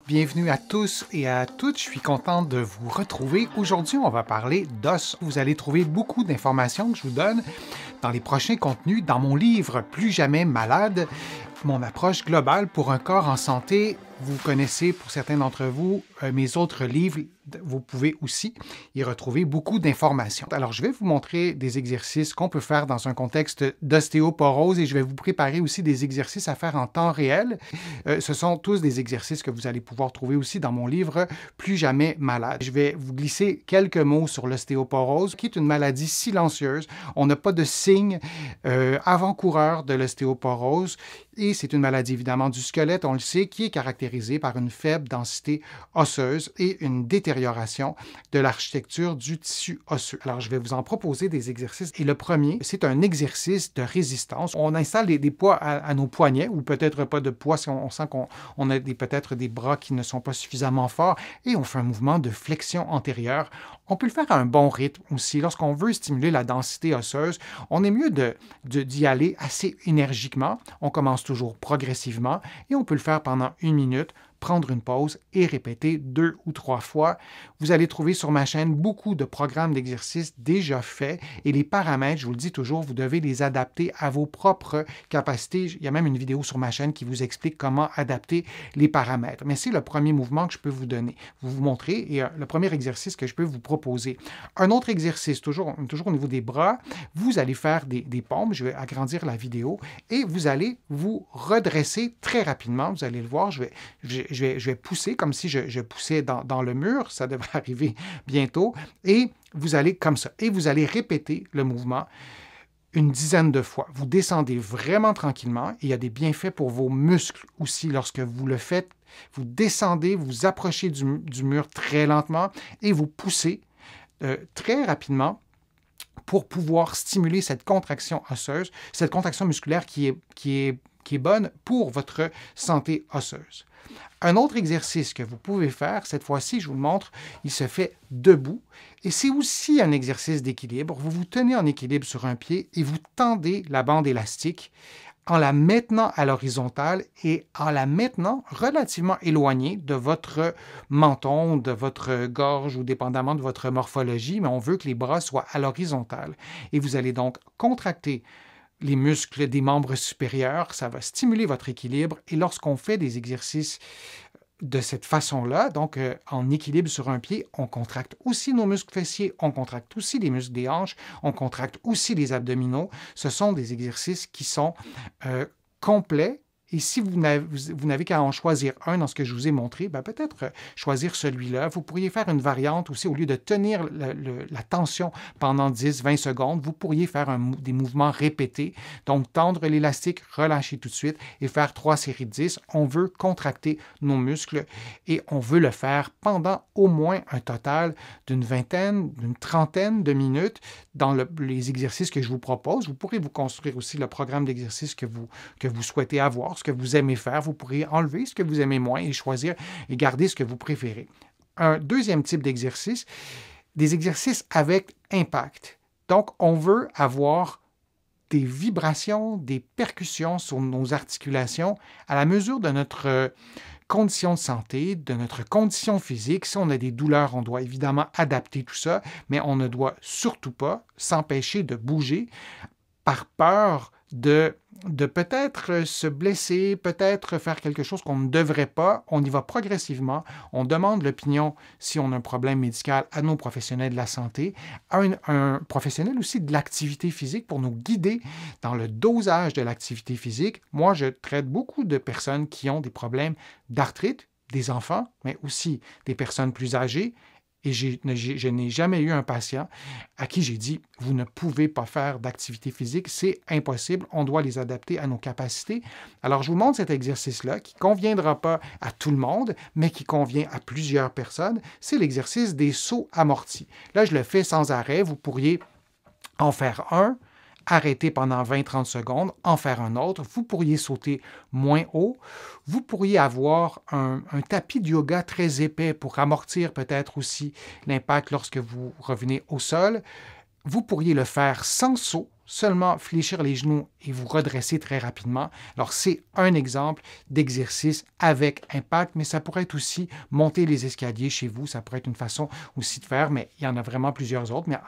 Bienvenue à tous et à toutes, je suis content de vous retrouver. Aujourd'hui, on va parler d'os. Vous allez trouver beaucoup d'informations que je vous donne dans les prochains contenus dans mon livre « Plus jamais malade », mon approche globale pour un corps en santé. Vous connaissez, pour certains d'entre vous, mes autres livres. Vous pouvez aussi y retrouver beaucoup d'informations. Alors, je vais vous montrer des exercices qu'on peut faire dans un contexte d'ostéoporose et je vais vous préparer aussi des exercices à faire en temps réel. Ce sont tous des exercices que vous allez pouvoir trouver aussi dans mon livre « Plus jamais malade ». Je vais vous glisser quelques mots sur l'ostéoporose, qui est une maladie silencieuse. On n'a pas de signes avant-coureurs de l'ostéoporose et c'est une maladie évidemment du squelette, on le sait, qui est caractérisée par une faible densité osseuse et une détérioration de l'architecture du tissu osseux. Alors, je vais vous en proposer des exercices. Et le premier, c'est un exercice de résistance. On installe des poids à nos poignets, ou peut-être pas de poids si on sent qu'on a peut-être des bras qui ne sont pas suffisamment forts, et on fait un mouvement de flexion antérieure. On peut le faire à un bon rythme aussi. Lorsqu'on veut stimuler la densité osseuse, on est mieux d'y aller assez énergiquement. On commence toujours progressivement et on peut le faire pendant 1 minute, prendre une pause et répéter 2 ou 3 fois. Vous allez trouver sur ma chaîne beaucoup de programmes d'exercices déjà faits et les paramètres, je vous le dis toujours, vous devez les adapter à vos propres capacités. Il y a même une vidéo sur ma chaîne qui vous explique comment adapter les paramètres. Mais c'est le premier mouvement que je peux vous donner, vous montrer et le premier exercice que je peux vous proposer. Un autre exercice, toujours au niveau des bras, vous allez faire des pompes. Je vais agrandir la vidéo et vous allez vous redresser très rapidement. Vous allez le voir, je vais pousser comme si je poussais dans le mur. Ça devrait arriver bientôt. Et vous allez comme ça. Et vous allez répéter le mouvement une dizaine de fois. Vous descendez vraiment tranquillement. Et il y a des bienfaits pour vos muscles aussi lorsque vous le faites. Vous descendez, vous approchez du mur très lentement et vous poussez très rapidement pour pouvoir stimuler cette contraction osseuse, cette contraction musculaire qui est bonne pour votre santé osseuse. Un autre exercice que vous pouvez faire, cette fois-ci, je vous le montre, il se fait debout et c'est aussi un exercice d'équilibre. Vous vous tenez en équilibre sur un pied et vous tendez la bande élastique en la maintenant à l'horizontale et en la maintenant relativement éloignée de votre menton, de votre gorge ou dépendamment de votre morphologie, mais on veut que les bras soient à l'horizontale. Et vous allez donc contracter les muscles des membres supérieurs, ça va stimuler votre équilibre et lorsqu'on fait des exercices de cette façon-là, donc en équilibre sur un pied, on contracte aussi nos muscles fessiers, on contracte aussi les muscles des hanches, on contracte aussi les abdominaux. Ce sont des exercices qui sont complets. Et si vous n'avez qu'à en choisir un dans ce que je vous ai montré, peut-être choisir celui-là. Vous pourriez faire une variante aussi. Au lieu de tenir la tension pendant 10-20 secondes, vous pourriez faire des mouvements répétés. Donc, tendre l'élastique, relâcher tout de suite et faire 3 séries de 10. On veut contracter nos muscles et on veut le faire pendant au moins un total d'une vingtaine, d'une trentaine de minutes dans les exercices que je vous propose. Vous pourrez vous construire aussi le programme d'exercices que vous souhaitez avoir, ce que vous aimez faire. Vous pourrez enlever ce que vous aimez moins et choisir et garder ce que vous préférez. Un deuxième type d'exercice, des exercices avec impact. Donc, on veut avoir des vibrations, des percussions sur nos articulations à la mesure de notre condition de santé, de notre condition physique. Si on a des douleurs, on doit évidemment adapter tout ça, mais on ne doit surtout pas s'empêcher de bouger par peur de peut-être se blesser, peut-être faire quelque chose qu'on ne devrait pas. On y va progressivement. On demande l'opinion, si on a un problème médical, à nos professionnels de la santé, à un professionnel aussi de l'activité physique pour nous guider dans le dosage de l'activité physique. Moi, je traite beaucoup de personnes qui ont des problèmes d'arthrite, des enfants, mais aussi des personnes plus âgées. Et je n'ai jamais eu un patient à qui j'ai dit « Vous ne pouvez pas faire d'activité physique, c'est impossible, on doit les adapter à nos capacités. » Alors, je vous montre cet exercice-là qui ne conviendra pas à tout le monde, mais qui convient à plusieurs personnes. C'est l'exercice des sauts amortis. Là, je le fais sans arrêt. Vous pourriez en faire un, arrêter pendant 20-30 secondes, en faire un autre. Vous pourriez sauter moins haut. Vous pourriez avoir un tapis de yoga très épais pour amortir peut-être aussi l'impact lorsque vous revenez au sol. Vous pourriez le faire sans saut. seulement fléchir les genoux et vous redresser très rapidement. Alors, c'est un exemple d'exercice avec impact, mais ça pourrait être aussi monter les escaliers chez vous. Ça pourrait être une façon aussi de faire, mais il y en a vraiment plusieurs autres. Mais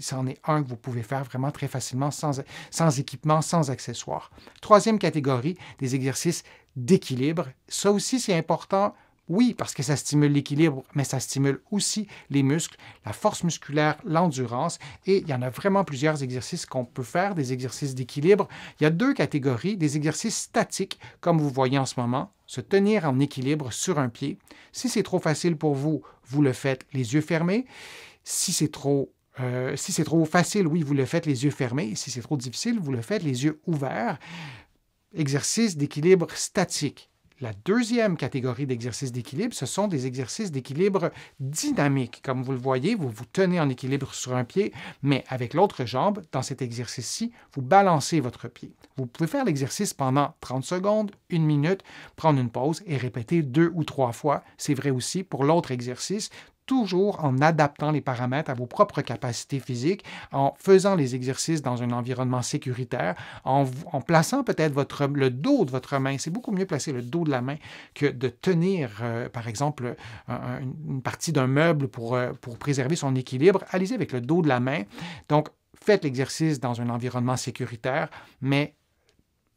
c'en est un que vous pouvez faire vraiment très facilement, sans équipement, sans accessoires. Troisième catégorie, des exercices d'équilibre. Ça aussi, c'est important. Oui, parce que ça stimule l'équilibre, mais ça stimule aussi les muscles, la force musculaire, l'endurance. Et il y en a vraiment plusieurs exercices qu'on peut faire, des exercices d'équilibre. Il y a deux catégories, des exercices statiques, comme vous voyez en ce moment, se tenir en équilibre sur un pied. Si c'est trop facile pour vous, vous le faites les yeux fermés. Si c'est trop facile, oui, vous le faites les yeux fermés. Si c'est trop difficile, vous le faites les yeux ouverts. Exercice d'équilibre statique. La deuxième catégorie d'exercices d'équilibre, ce sont des exercices d'équilibre dynamiques. Comme vous le voyez, vous vous tenez en équilibre sur un pied, mais avec l'autre jambe, dans cet exercice-ci, vous balancez votre pied. Vous pouvez faire l'exercice pendant 30 secondes, 1 minute, prendre une pause et répéter 2 ou 3 fois. C'est vrai aussi pour l'autre exercice, toujours en adaptant les paramètres à vos propres capacités physiques, en faisant les exercices dans un environnement sécuritaire, en plaçant peut-être le dos de votre main. C'est beaucoup mieux placer le dos de la main que de tenir, par exemple, une partie d'un meuble pour préserver son équilibre. Allez-y avec le dos de la main. Donc, faites l'exercice dans un environnement sécuritaire, mais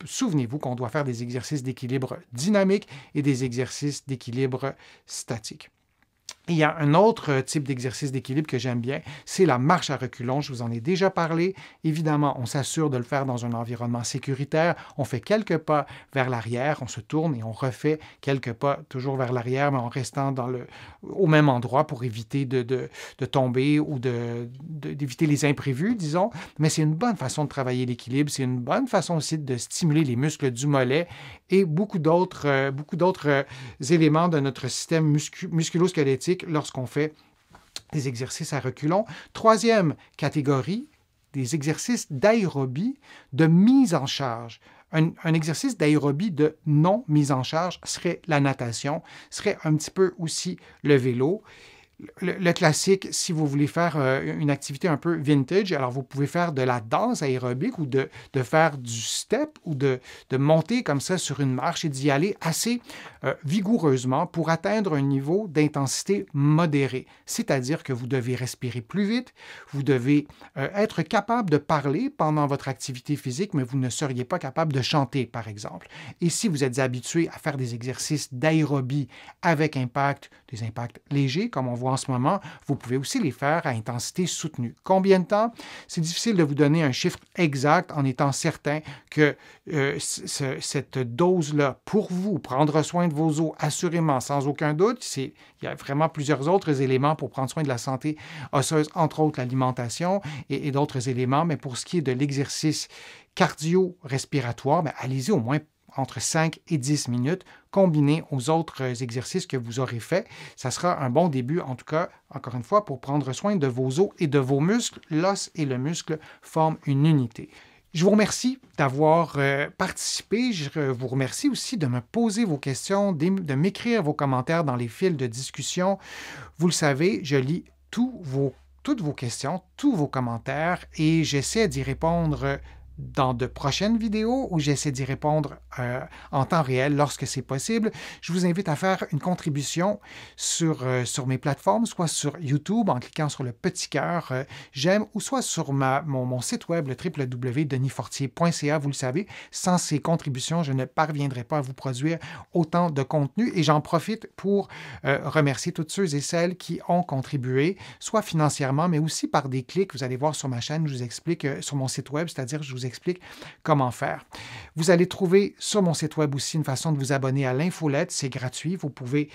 souvenez-vous qu'on doit faire des exercices d'équilibre dynamique et des exercices d'équilibre statique. Il y a un autre type d'exercice d'équilibre que j'aime bien, c'est la marche à reculons. Je vous en ai déjà parlé. Évidemment, on s'assure de le faire dans un environnement sécuritaire. On fait quelques pas vers l'arrière, on se tourne et on refait quelques pas toujours vers l'arrière, mais en restant au même endroit pour éviter de tomber ou d'éviter les imprévus, disons. Mais c'est une bonne façon de travailler l'équilibre. C'est une bonne façon aussi de stimuler les muscles du mollet et beaucoup d'autres éléments de notre système musculo-squelettique lorsqu'on fait des exercices à reculons. Troisième catégorie, des exercices d'aérobie de mise en charge. Un exercice d'aérobie de non-mise en charge serait la natation, serait un petit peu aussi le vélo. Le classique, si vous voulez faire une activité un peu vintage, alors vous pouvez faire de la danse aérobique ou de faire du step ou de monter comme ça sur une marche et d'y aller assez vigoureusement pour atteindre un niveau d'intensité modéré. C'est-à-dire que vous devez respirer plus vite, vous devez être capable de parler pendant votre activité physique, mais vous ne seriez pas capable de chanter, par exemple. Et si vous êtes habitué à faire des exercices d'aérobie avec impact, des impacts légers, comme on voit en ce moment, vous pouvez aussi les faire à intensité soutenue. Combien de temps? C'est difficile de vous donner un chiffre exact en étant certain que cette dose-là, pour vous, prendre soin de vos os, assurément, sans aucun doute, il y a vraiment plusieurs autres éléments pour prendre soin de la santé osseuse, entre autres l'alimentation et d'autres éléments, mais pour ce qui est de l'exercice cardio-respiratoire, allez-y au moins entre 5 et 10 minutes, combiné aux autres exercices que vous aurez faits. Ça sera un bon début, en tout cas, encore une fois, pour prendre soin de vos os et de vos muscles. L'os et le muscle forment une unité. Je vous remercie d'avoir participé. Je vous remercie aussi de me poser vos questions, de m'écrire vos commentaires dans les fils de discussion. Vous le savez, je lis toutes vos questions, tous vos commentaires et j'essaie d'y répondre dans de prochaines vidéos où j'essaie d'y répondre en temps réel lorsque c'est possible. Je vous invite à faire une contribution sur mes plateformes, soit sur YouTube en cliquant sur le petit cœur j'aime, ou soit sur mon site web, le www.denisfortier.ca. Vous le savez, sans ces contributions, je ne parviendrai pas à vous produire autant de contenu et j'en profite pour remercier toutes ceux et celles qui ont contribué, soit financièrement, mais aussi par des clics. Vous allez voir sur ma chaîne, je vous explique sur mon site web, c'est-à-dire je vous explique comment faire. Vous allez trouver sur mon site web aussi une façon de vous abonner à l'infolette, c'est gratuit. Vous pouvez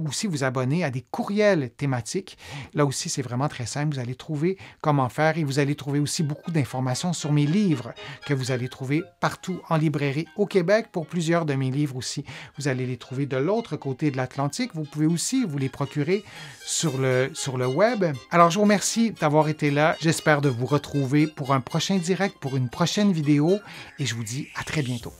aussi vous abonner à des courriels thématiques. Là aussi, c'est vraiment très simple. Vous allez trouver comment faire et vous allez trouver aussi beaucoup d'informations sur mes livres que vous allez trouver partout en librairie au Québec. Pour plusieurs de mes livres aussi, vous allez les trouver de l'autre côté de l'Atlantique. Vous pouvez aussi vous les procurer sur le web. Alors, je vous remercie d'avoir été là. J'espère de vous retrouver pour un prochain direct, pour une prochaine vidéo et je vous dis à très bientôt.